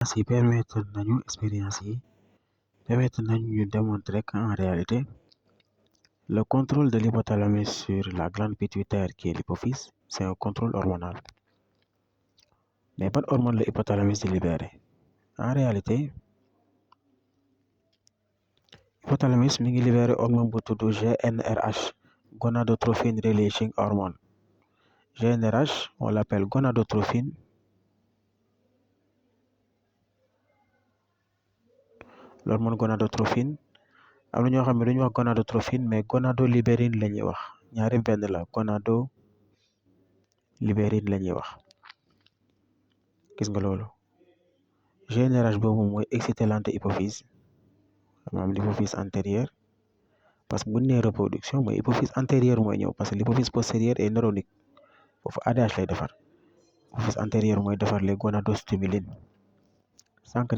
Expérience yi permettre nañu ñu démontrer qu'en réalité, le contrôle de l'hypothalamus sur la glande pituitaire qui est l'hypophyse, c'est un contrôle hormonal. Mais ban hormone la hypothalamus di libéré? En réalité, hypothalamus mi ngi libéré hormone bu tudd GnRH, gonadotrophine releasing hormone. GnRH, on l'appelle gonadotrophine. L'hormone gonadotrophine, am na ñoo xam ne duñu wax gonadotrophine mais gonadolibérine la ñuy wax, ñaari benn la, gonadolibérine la ñuy wax. Gis nga loolu, GnRH boobu mooy exciter l'antéhypophyse, maanaam l'hypophyse antérieure, parce que bu ñu nee reproduction mooy hypophyse antérieure mooy ñëw, parce que l'hypophyse postérieure est neuronique, foofu ADH lay defar. Hypophyse antérieure mooy defar les gonadostimulines. Sànq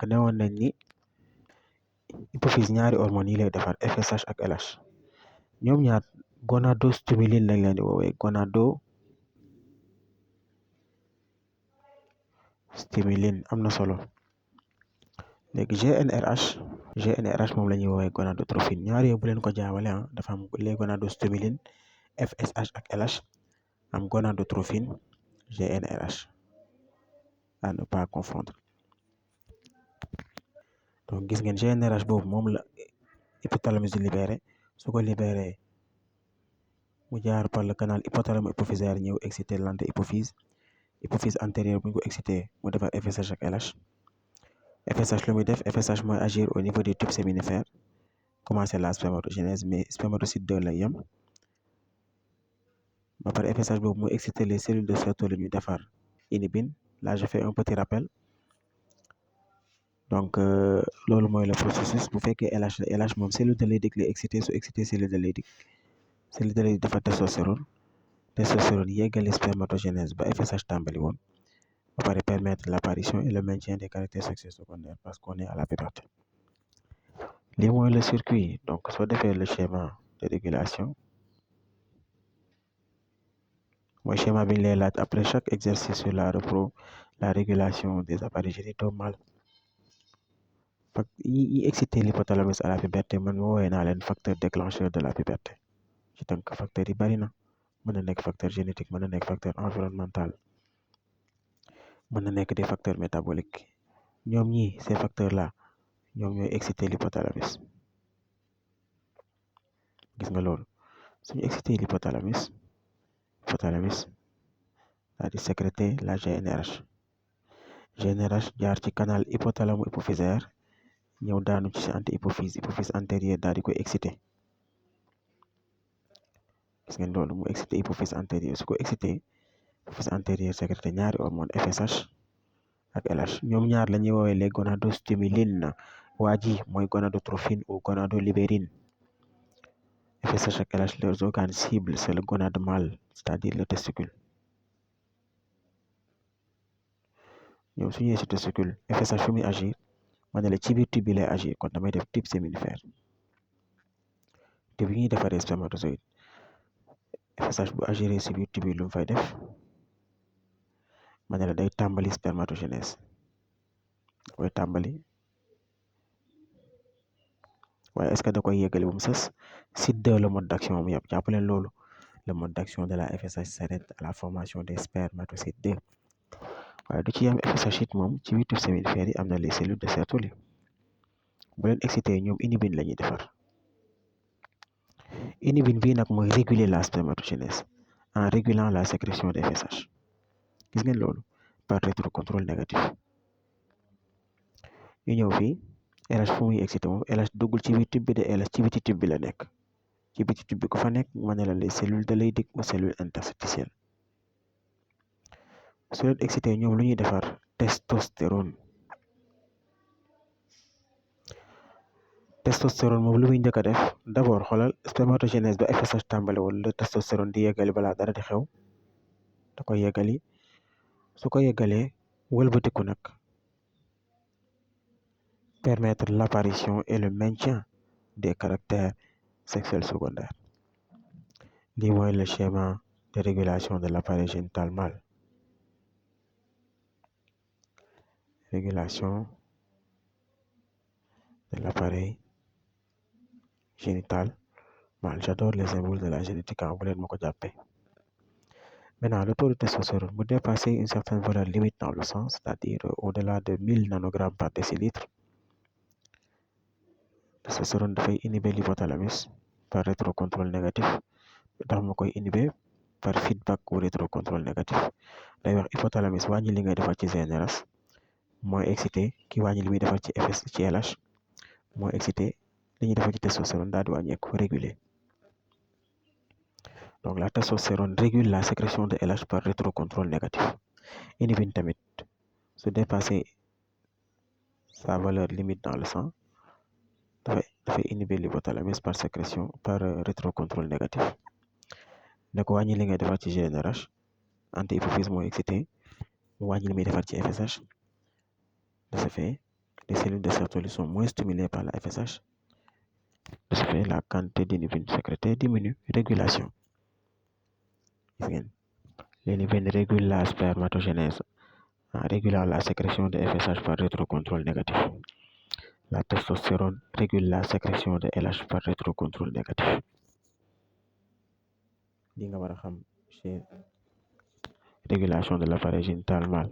newoon nañ ni hypophyse ñaari hormones yi lay defar, FSH ak LH. ñoom ñaar gonadostimuline lañ leen di woowee, gonadostimuline am na solo. léegi GnRH moom la ñuy woowee gonadotrophine, ñaar yooyu bu leen ko jaawale dafa am les gonadostimulines FSH ak LH, am gonadotrophine GnRH, à ne pas confondre. donc gis ngeen GnRH boobu moom la hypothalamus di libéré, su ko libéré mu jaar par le canal hypothalamo-hypophysaire ñëw exciter l'antéhypophyse, hypophyse antérieure bu ñu ko excité mu defar FSH ak LH. FSH lu muy def, FSH mooy agir au niveau du tube séminifère, commencer la spermatogénèse, mais spermatocyte 2 lay yem. ba pare FSH boobu mooy exciter les cellules de Sertoli ñu defar inhibine. Là je fais un petit rappel. donc loolu mooy le processus. bu fekkee LH moom cellule de Leydig lay excité, su excité cellule de Leydig dafa testostérone yeggali spermatogénèse ba FSH tàmbali woon, ba pare permettre l'apparition et le maintien des caractères sexuels secondaires parce qu'on est à la puberté. lii mooy le circuit. donc soo defee le schéma de régulation, mooy schéma bi ñu lay laaj après chaque exercice sur la régulation des appareils génitaux mâles. yi excité l'hypothalamus à la puberté man woowee naa leen facteur déclencheur de la puberté. ci tënk facteurs yi bari na, mën na nekk facteur génétique, mën na nekk facteur environnemental, mën na nekk des facteurs métaboliques. ñoom ñii ces facteurs là ñoom ñooy exciter l'hypothalamus. gis nga loolu, suñu exciter l'hypothalamus daal di sécréter la GnRH jaar ci canal hypothalamo-hypophysaire ñëw daanu ci antéhypophyse, hypophyse antérieure daal di koy exciter. gis ngeen loolu, mu excité hypophyse antérieure, su ko excité hypophyse antérieure sécrété ñaari hormone FSH ak LH. ñoom ñaar la ñuy woowee les gonadostimulines. waa ji mooy gonadotrophine ou gonadolibérine. FSH ak LH, leurs organes cibles c'est le gonade mâle, c'est-à-dire le testicule. ñoom su ñëwee si testicule, FSH fi muy agir, ma ne la ci biir tube bi lay agir, kon damay def tube séminifère, tube yi ñuy defaree spermatozoïde. FSH bu agiré si biir tube bi lu mu fay def, ma ne la day tàmbali spermatogénèse, da koy tàmbali, waaye est-ce que da koy yeggali ba mu sës? site 2 le mode d'action mu yëpp jàpp leen loolu. le mode d'action de la FSH s'arrête à la formation des spermatocytes 2. waaye du ci yam FSH it moom ci biir tube séminifère yi am na les cellules de Sertoli. bu leen excité ñoom inhibine la ñuy defar. inhibine bii nag mooy réguler la spermatogénèse en régulant la sécrétion de FSH. gis ngeen loolu par rétrocontrôle négatif. ñu ñëw fii LH fu muy excité moom, LH duggul ci biir tube bi de, LH ci biti tube bi la nekk. ci biti tube bi ku fa nekk ma ne la les cellules de Leydig ou cellules interstitielles. su leen excité ñoom lu ñuy defar testostérone. testostérone moom lu muy njëkk a def d'abord xoolal spermatogénèse ba FSH tàmbale woon, le testostérone di yeggali balaa dara di xew, da koy yeggali. su ko yeggalee wëlbatiku nag permettre l'apparition et le maintien des caractères sexuels secondaires. lii mooy le schéma de régulation de l'appareil génital mâle. régulation de l'appareil génital mâle. J'adore les symboles de la génétique en vous ma ko jàppee. Maintenant, le taux de testostérone vous dépassez une certaine valeur limite dans le sang, c'est-à-dire au-delà de 1000 nanogrammes par décilitre. Testostérone dafay inhiber l'hypothalamus par rétrocontrôle négatif tax ma koy inhiber par feedback ou rétrocontrôle négatif. day wax hypothalamus wàññi li ngay defar ci GNRH mooy excité ki wàññi li muy defar ci FS ci LH mooy excité li ñuy defar ci testostérone daal di wàññeeku réguler. Donc la testostérone régule la sécrétion de LH par rétrocontrôle négatif. Inhibine tamit su dépasser sa valeur limite dans le sang dafay inhiber l'hypothalamus par sécrétion par rétrocontrôle négatif. ne ko wàññi li ngay defar ci GNRH anti-hypophyse mooy excité mu wàññi li muy defar ci FSH. De ce fait, les cellules de Sertoli sont moins stimulées par la FSH. De ce fait, la quantité d'inhibine sécrétée diminue. Régulation. L'inhibine régule la spermatogénèse en régulant la sécrétion de FSH par rétrocontrôle négatif. La testostérone régule la sécrétion de LH par rétrocontrôle négatif. Li nga war a xam chez régulation de l'appareil génital mâle.